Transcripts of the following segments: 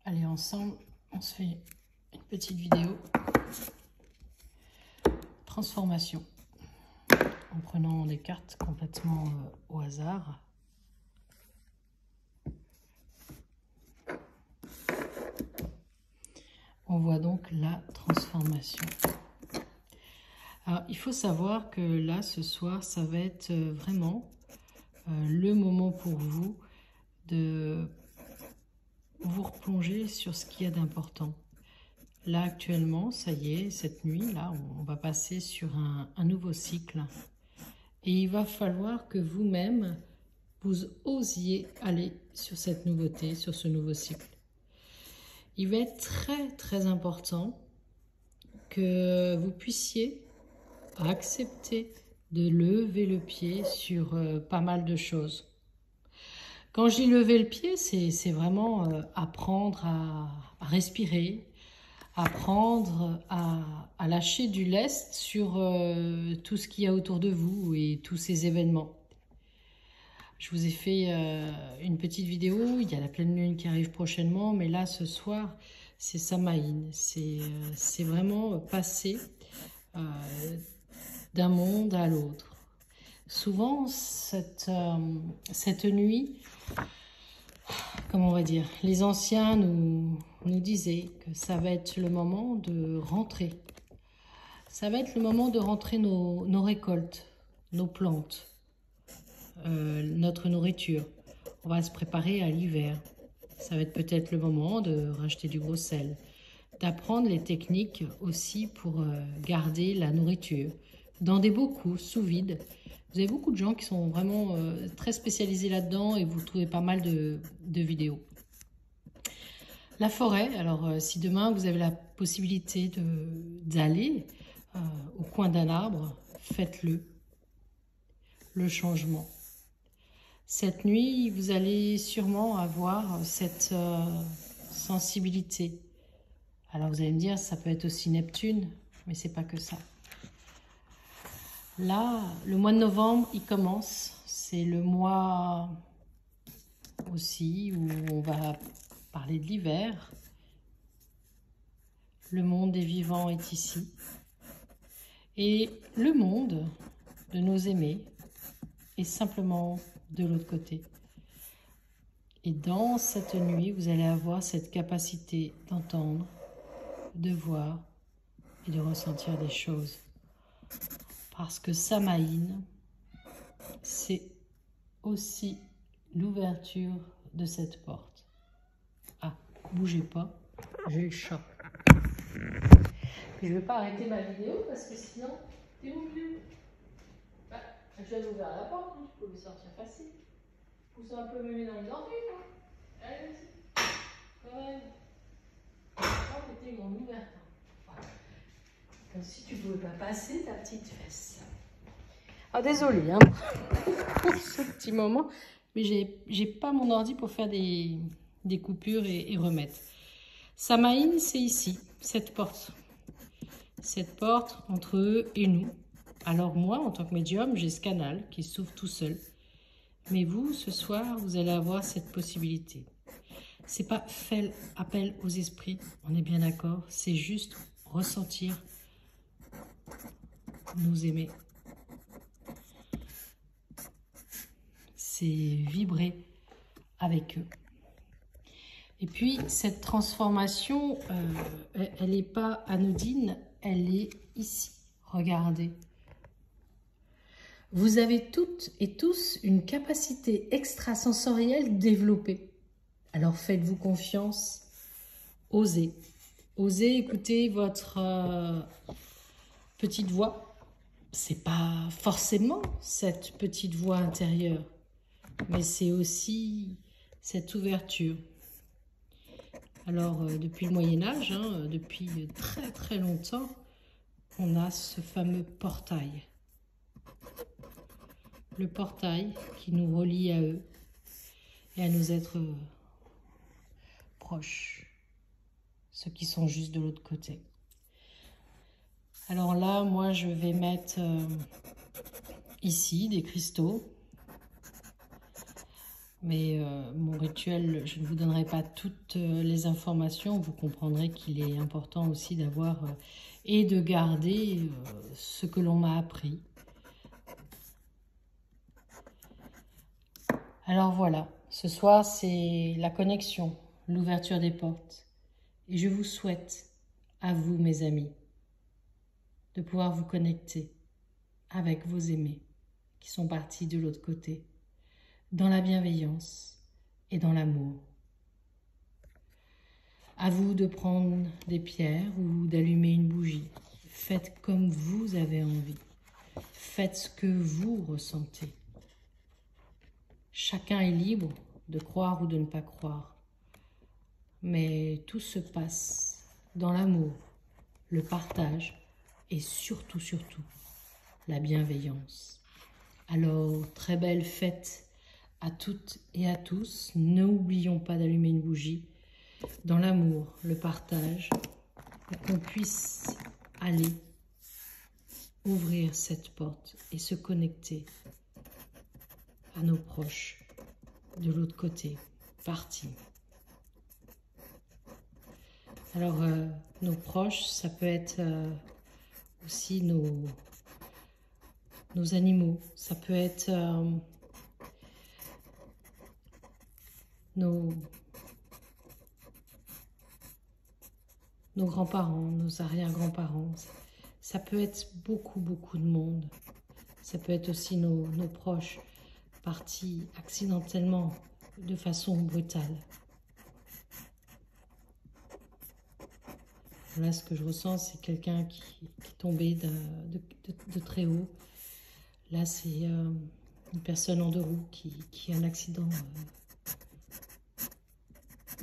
Allez, ensemble, on se fait une petite vidéo. Transformation. En prenant des cartes complètement au hasard. On voit donc la transformation. Alors, il faut savoir que là, ce soir, ça va être vraiment le moment pour vous de vous replonger sur ce qu'il y a d'important. Là, actuellement, ça y est, cette nuit, là, on va passer sur un nouveau cycle. Et il va falloir que vous-même, vous osiez aller sur cette nouveauté, sur ce nouveau cycle. Il va être très, très important que vous puissiez accepter de lever le pied sur pas mal de choses. Quand je dis lever le pied, c'est vraiment apprendre à respirer, apprendre à lâcher du lest sur tout ce qu'il y a autour de vous et tous ces événements. Je vous ai fait une petite vidéo, il y a la pleine lune qui arrive prochainement, mais là ce soir c'est Samhain, c'est vraiment passer d'un monde à l'autre. Souvent cette nuit, comment on va dire, les anciens nous disaient que ça va être le moment de rentrer. Ça va être le moment de rentrer nos récoltes, nos plantes, notre nourriture. On va se préparer à l'hiver. Ça va être peut-être le moment de racheter du gros sel, d'apprendre les techniques aussi pour garder la nourriture dans des bocaux sous vide. Vous avez beaucoup de gens qui sont vraiment très spécialisés là-dedans et vous trouvez pas mal de vidéos. La forêt, alors si demain vous avez la possibilité d'aller au coin d'un arbre, faites-le. Le changement. Cette nuit, vous allez sûrement avoir cette sensibilité. Alors vous allez me dire, ça peut être aussi Neptune, mais c'est pas que ça. Là, le mois de novembre, il commence. C'est le mois aussi où on va parler de l'hiver. Le monde des vivants est ici. Et le monde de nos aimés est simplement de l'autre côté. Et dans cette nuit, vous allez avoir cette capacité d'entendre, de voir et de ressentir des choses. Parce que Samhain, c'est aussi l'ouverture de cette porte. Ah, bougez pas, j'ai le chat. Je ne vais pas arrêter ma vidéo parce que sinon, t'es où plus? Bah, je viens d'ouvrir la porte, hein, je peux sortir facile. Pousse un peu mémé dans les orteils, quoi. Allez, vas-y. Quand même. La porte était mon ouverte. Voilà. Comme si tu ne pouvais pas passer ta petite fesse. Ah, désolée hein, pour ce petit moment, mais j'ai pas mon ordi pour faire des coupures et remettre. Samhain, c'est ici, cette porte. Cette porte entre eux et nous. Alors moi, en tant que médium, j'ai ce canal qui s'ouvre tout seul. Mais vous, ce soir, vous allez avoir cette possibilité. C'est pas faire appel aux esprits, on est bien d'accord. C'est juste ressentir, nous aimer. C'est vibrer avec eux. Et puis, cette transformation, elle n'est pas anodine, elle est ici. Regardez. Vous avez toutes et tous une capacité extrasensorielle développée. Alors faites-vous confiance, osez. Osez écouter votre petite voix. C'est pas forcément cette petite voix intérieure, mais c'est aussi cette ouverture. Alors depuis le Moyen-Âge, hein, depuis très très longtemps, on a ce fameux portail. Le portail qui nous relie à eux et à nous être proches, ceux qui sont juste de l'autre côté. Alors là, moi, je vais mettre ici des cristaux. Mais mon rituel, je ne vous donnerai pas toutes les informations. Vous comprendrez qu'il est important aussi d'avoir et de garder ce que l'on m'a appris. Alors voilà, ce soir c'est la connexion, l'ouverture des portes. Et je vous souhaite, à vous mes amis, de pouvoir vous connecter avec vos aimés qui sont partis de l'autre côté, dans la bienveillance et dans l'amour. À vous de prendre des pierres ou d'allumer une bougie. Faites comme vous avez envie. Faites ce que vous ressentez. Chacun est libre de croire ou de ne pas croire. Mais tout se passe dans l'amour, le partage et surtout, surtout, la bienveillance. Alors, très belle fête à toutes et à tous. N'oublions pas d'allumer une bougie dans l'amour, le partage, pour qu'on puisse aller ouvrir cette porte et se connecter à nos proches de l'autre côté, partis. Alors, nos proches, ça peut être aussi nos animaux, ça peut être nos grands-parents, nos arrière-grands-parents. Ça peut être beaucoup, beaucoup de monde. Ça peut être aussi nos proches partis accidentellement, de façon brutale. Là, ce que je ressens, c'est quelqu'un qui est tombé de très haut. Là, c'est une personne en deux roues qui a un accident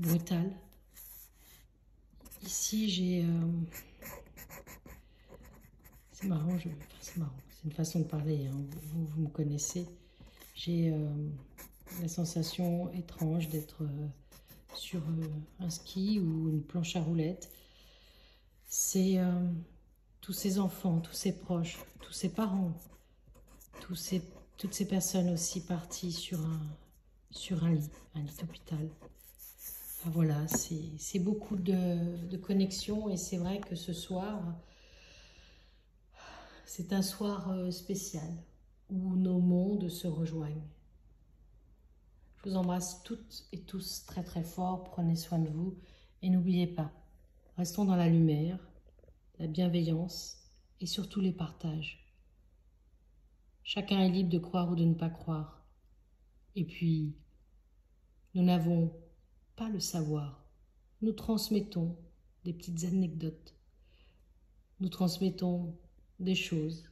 brutal. Ici, j'ai... c'est marrant, c'est marrant, c'est une façon de parler, hein. Vous me connaissez. J'ai la sensation étrange d'être sur un ski ou une planche à roulettes. C'est tous ces enfants, tous ces proches, tous ces parents, toutes ces personnes aussi parties sur un lit d'hôpital. Enfin, voilà, c'est beaucoup de connexions et c'est vrai que ce soir, c'est un soir spécial où nos mondes se rejoignent. Je vous embrasse toutes et tous très très fort, prenez soin de vous et n'oubliez pas, restons dans la lumière, la bienveillance et surtout les partages. Chacun est libre de croire ou de ne pas croire. Et puis, nous n'avons pas le savoir. Nous transmettons des petites anecdotes. Nous transmettons des choses.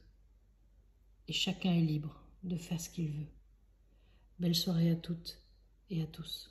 Et chacun est libre de faire ce qu'il veut. Belle soirée à toutes et à tous.